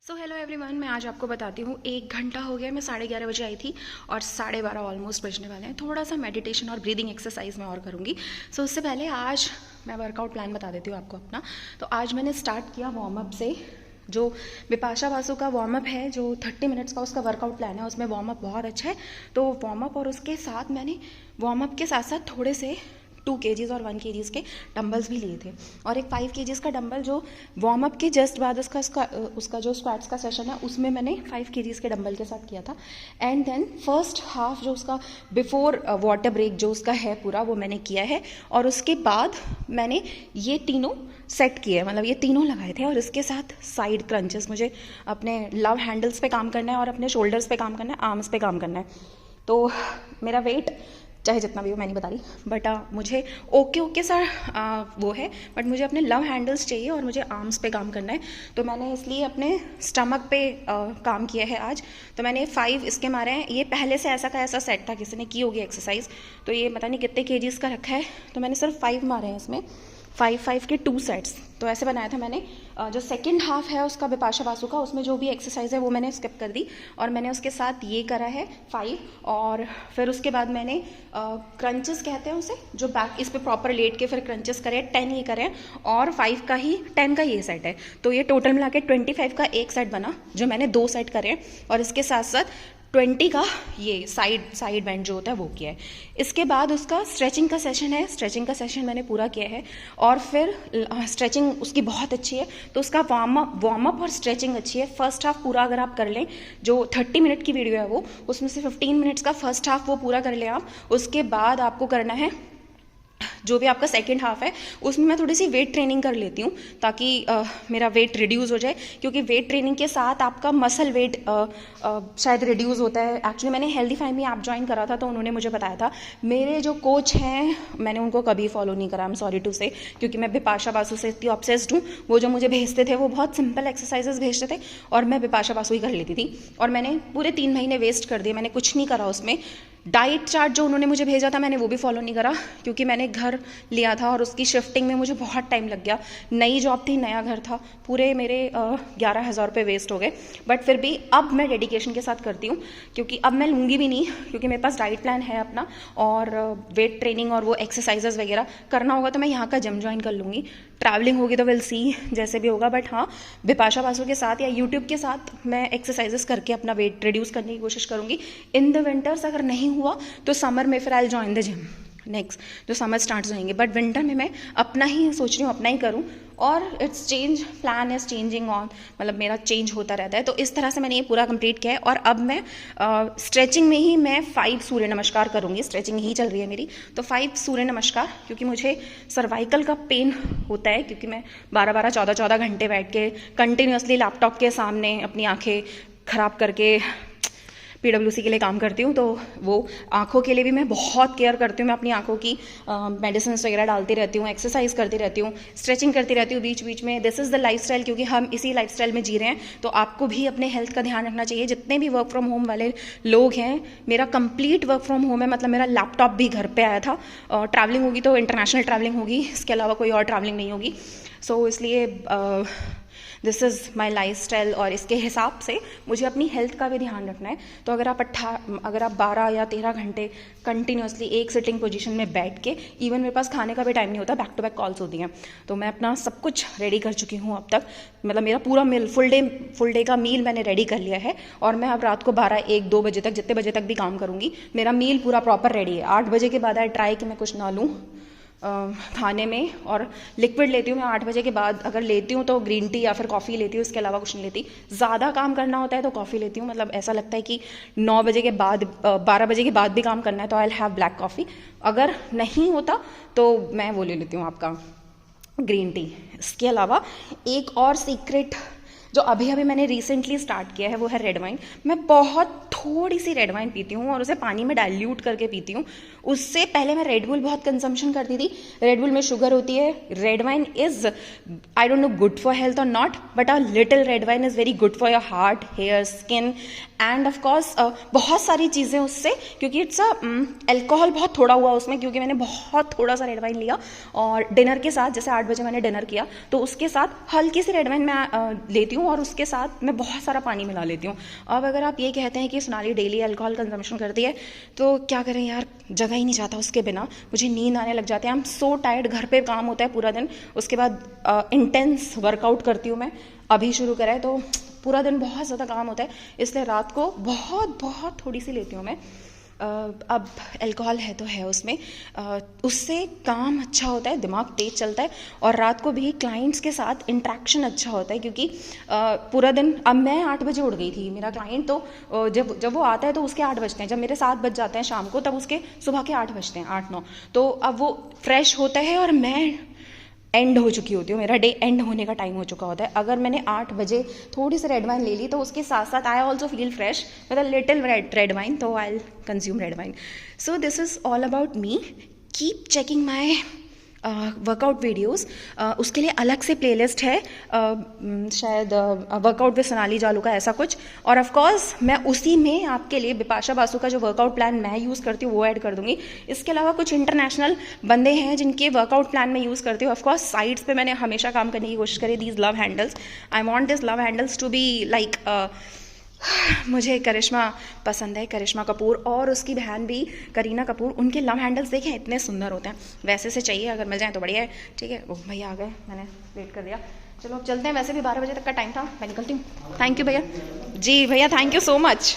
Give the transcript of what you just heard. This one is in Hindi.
सो हेलो एवरीवन, मैं आज आपको बताती हूँ 1 घंटा हो गया। मैं 11:30 बजे आई थी और 12:30 ऑलमोस्ट बजने वाले हैं। थोड़ा सा मेडिटेशन और ब्रीदिंग एक्सरसाइज मैं और करूँगी। सो उससे पहले आज मैं वर्कआउट प्लान बता देती हूँ आपको अपना। तो आज मैंने स्टार्ट किया वार्म अप से। जो बिपाशा बासु का वार्म अप है, जो 30 मिनट्स का उसका वर्कआउट प्लान है, उसमें वार्म अप बहुत अच्छा है। तो वार्म अप और उसके साथ मैंने वार्म अप के साथ साथ थोड़े से 2 kgs और 1 kgs के डंबल्स भी लिए थे और एक 5 kgs का डंबल जो वार्म अप के जस्ट बाद उसका जो स्क्वाट्स का सेशन है उसमें मैंने 5 kgs के डंबल के साथ किया था। एंड देन फर्स्ट हाफ जो उसका बिफोर वाटर ब्रेक जो उसका है पूरा वो मैंने किया है। और उसके बाद मैंने ये तीनों सेट किए, मतलब ये तीनों लगाए थे। और इसके साथ साइड क्रंचेस, मुझे अपने लव हैंडल्स पे काम करना है और अपने शोल्डर्स पे काम करना है, आर्म्स पे काम करना है। तो मेरा वेट चाहे जितना भी हो, मैं नहीं बता रही, बट मुझे ओके सा वो है, बट मुझे अपने लव हैंडल्स चाहिए और मुझे आर्म्स पे काम करना है। तो मैंने इसलिए अपने स्टमक पे काम किया है आज। तो मैंने 5 इसके मारे हैं। ये पहले से ऐसा का ऐसा सेट था, किसी ने की होगी एक्सरसाइज, तो ये पता नहीं कितने kgs का रखा है। तो मैंने सिर्फ 5 मारे हैं इसमें, 5 के 2 सेट्स। तो ऐसे बनाया था मैंने। जो सेकंड हाफ है उसका बिपाशा बासु का, उसमें जो भी एक्सरसाइज है वो मैंने स्किप कर दी और मैंने उसके साथ ये करा है 5। और फिर उसके बाद मैंने क्रंचेस कहते हैं उसे, जो बैक इस पे प्रॉपर लेट के फिर क्रंचेस करे, 10 ये करें और 5 का ही 10 का ये सेट है। तो ये टोटल मिला के 25 का एक सेट बना, जो मैंने 2 सेट करे। और इसके साथ साथ 20 का ये साइड बेंड जो होता है वो किया है। इसके बाद उसका स्ट्रेचिंग का सेशन है। स्ट्रेचिंग का सेशन मैंने पूरा किया है और फिर स्ट्रेचिंग उसकी बहुत अच्छी है। तो उसका वार्म अप और स्ट्रेचिंग अच्छी है। फर्स्ट हाफ पूरा अगर आप कर लें, जो 30 मिनट की वीडियो है वो, उसमें से 15 मिनट्स का फर्स्ट हाफ वो पूरा कर लें आप। उसके बाद आपको करना है जो भी आपका सेकंड हाफ है, उसमें मैं थोड़ी सी वेट ट्रेनिंग कर लेती हूँ ताकि मेरा वेट रिड्यूस हो जाए। क्योंकि वेट ट्रेनिंग के साथ आपका मसल वेट शायद रिड्यूस होता है। एक्चुअली मैंने हेल्दी फाइम में ऐप ज्वाइन करा था, तो उन्होंने मुझे बताया था। मेरे जो कोच हैं मैंने उनको कभी फॉलो नहीं करा, आई एम सॉरी टू से, क्योंकि मैं बिपाशा बासु से इतनी ऑब्सेस्ड हूँ। वो जो मुझे भेजते थे वो बहुत सिंपल एक्सरसाइजेस भेजते थे और मैं बिपाशा बासु ही कर लेती थी। और मैंने पूरे 3 महीने वेस्ट कर दिए, मैंने कुछ नहीं करा उसमें। डाइट चार्ट जो उन्होंने मुझे भेजा था मैंने वो भी फॉलो नहीं करा, क्योंकि मैंने घर लिया था और उसकी शिफ्टिंग में मुझे बहुत टाइम लग गया। नई जॉब थी, नया घर था, पूरे मेरे 11,000 रुपये वेस्ट हो गए। बट फिर भी अब मैं डेडिकेशन के साथ करती हूँ, क्योंकि अब मैं लूँगी भी नहीं, क्योंकि मेरे पास डाइट प्लान है अपना। और वेट ट्रेनिंग और वो एक्सरसाइजेस वगैरह करना होगा तो मैं यहाँ का जिम ज्वाइन कर लूँगी। ट्रैवलिंग होगी तो विल सी, जैसे भी होगा। बट हाँ, बिपाशा बासु के साथ या यूट्यूब के साथ मैं एक्सरसाइजेस करके अपना वेट रिड्यूस करने की कोशिश करूँगी। इन द विंटर्स अगर नहीं हुआ तो समर में फिर I join the gym next, जो समर स्टार्ट होंगे। बट विंटर में मैं अपना ही सोच रही हूँ, अपना ही करूँ। और it's change, plan is changing on, मतलब मेरा चेंज होता रहता है। तो इस तरह से मैंने ये पूरा कंप्लीट किया है। और अब मैं स्ट्रेचिंग में ही मैं 5 सूर्य नमस्कार करूँगी। स्ट्रेचिंग ही चल रही है मेरी, तो 5 सूर्य नमस्कार। क्योंकि मुझे सर्वाइकल का पेन होता है, क्योंकि मैं 12-12, 14-14 घंटे बैठ के कंटिन्यूसली लैपटॉप के सामने अपनी आँखें खराब करके PWC के लिए काम करती हूँ। तो वो आँखों के लिए भी मैं बहुत केयर करती हूँ। मैं अपनी आँखों की मेडिसिन वगैरह डालती रहती हूँ, एक्सरसाइज करती रहती हूँ, स्ट्रेचिंग करती रहती हूँ बीच बीच में। दिस इज़ द लाइफस्टाइल, क्योंकि हम इसी लाइफस्टाइल में जी रहे हैं। तो आपको भी अपने हेल्थ का ध्यान रखना चाहिए। जितने भी वर्क फ्रॉम होम वाले लोग हैं, मेरा कंप्लीट वर्क फ्रॉम होम है, मतलब मेरा लैपटॉप भी घर पर आया था। ट्रैवलिंग होगी तो इंटरनेशनल ट्रैवलिंग होगी, इसके अलावा कोई और ट्रैवलिंग नहीं होगी। सो इसलिए this is my life style और इसके हिसाब से मुझे अपनी हेल्थ का भी ध्यान रखना है। तो अगर आप 12 या 13 घंटे कंटिन्यूसली एक सिटिंग पोजीशन में बैठ के, इवन मेरे पास खाने का भी टाइम नहीं होता, बैक टू बैक कॉल्स होती हैं, तो मैं अपना सब कुछ रेडी कर चुकी हूँ अब तक। मतलब मेरा पूरा मील, फुल डे का मील मैंने रेडी कर लिया है। और मैं अब रात को 12, 1, 2 बजे तक, जितने बजे तक भी काम करूँगी, मेरा मील पूरा प्रॉपर रेडी है। 8 बजे के बाद आई ट्राई कि मैं कुछ ना लूँ खाने में। और लिक्विड लेती हूँ मैं 8 बजे के बाद, अगर लेती हूँ तो ग्रीन टी या फिर कॉफ़ी लेती हूँ, इसके अलावा कुछ नहीं लेती। ज़्यादा काम करना होता है तो कॉफ़ी लेती हूँ, मतलब ऐसा लगता है कि 9 बजे के बाद, 12 बजे के बाद भी काम करना है तो I will have black coffee. अगर नहीं होता तो मैं वो ले लेती हूँ, आपका ग्रीन टी। इसके अलावा एक और सीक्रेट जो अभी अभी मैंने रिसेंटली स्टार्ट किया है वो है रेड वाइन। मैं बहुत थोड़ी सी रेड वाइन पीती हूँ और उसे पानी में डाइल्यूट करके पीती हूँ। उससे पहले मैं रेड बुल बहुत कंजम्पशन करती थी। रेड बुल में शुगर होती है। Red wine is, I don't know good for health और not, but a little red wine is very good for your heart, hair, skin and of course बहुत सारी चीज़ें उससे, क्योंकि इट्स अल्कोहल बहुत थोड़ा हुआ उसमें, क्योंकि मैंने बहुत थोड़ा सा रेड वाइन लिया। और डिनर के साथ, जैसे 8 बजे मैंने डिनर किया तो उसके साथ हल्की सी रेड वाइन मैं लेती हूँ। हूँ और उसके साथ मैं बहुत सारा पानी मिला लेती हूँ। अब अगर आप ये कहते हैं कि सोनाली डेली अल्कोहल कंजम्पशन करती है तो क्या करें यार, जगह ही नहीं जाता उसके बिना, मुझे नींद आने लग जाती है। आई एम सो टायर्ड, घर पे काम होता है पूरा दिन, उसके बाद इंटेंस वर्कआउट करती हूँ मैं, अभी शुरू करा है तो पूरा दिन बहुत ज़्यादा काम होता है, इसलिए रात को बहुत बहुत थोड़ी सी लेती हूँ मैं। अब अल्कोहल है तो है उसमें, उससे काम अच्छा होता है, दिमाग तेज चलता है और रात को भी क्लाइंट्स के साथ इंटरेक्शन अच्छा होता है, क्योंकि पूरा दिन, अब मैं 8 बजे उठ गई थी, मेरा क्लाइंट तो जब वो आता है तो उसके 8 बजते हैं, जब मेरे 7 बज जाते हैं शाम को तब उसके सुबह के 8 बजते हैं, 8-9, तो अब वो फ्रेश होता है और मैं एंड हो चुकी होती हूँ, मेरा डे एंड होने का टाइम हो चुका होता है। अगर मैंने 8 बजे थोड़ी सी रेड वाइन ले ली तो उसके साथ साथ I also feel fresh with a little red wine, तो I consume red wine. So this is all about me. Keep checking my workout videos, उसके लिए अलग से प्लेलिस्ट है, शायद वर्कआउट विद सोनाली जालू का ऐसा कुछ, और ऑफ कोर्स मैं उसी में आपके लिए बिपाशा बासु का जो वर्कआउट प्लान मैं यूज़ करती हूँ वो ऐड कर दूंगी। इसके अलावा कुछ इंटरनेशनल बंदे हैं जिनके वर्कआउट प्लान मैं यूज़ करती हूँ। ऑफ कोर्स साइट्स पे मैंने हमेशा काम करने की कोशिश करी, these love handles, I want this love handles to be like, मुझे करिश्मा पसंद है, करिश्मा कपूर और उसकी बहन भी करीना कपूर, उनके लव हैंडल्स देखें इतने सुंदर होते हैं, वैसे से चाहिए, अगर मिल जाए तो बढ़िया है। ठीक है, ओह भैया आ गए, मैंने वेट कर दिया, चलो अब चलते हैं, वैसे भी 12 बजे तक का टाइम था, मैं निकलती हूँ। थैंक यू भैया, जी भैया थैंक यू सो मच।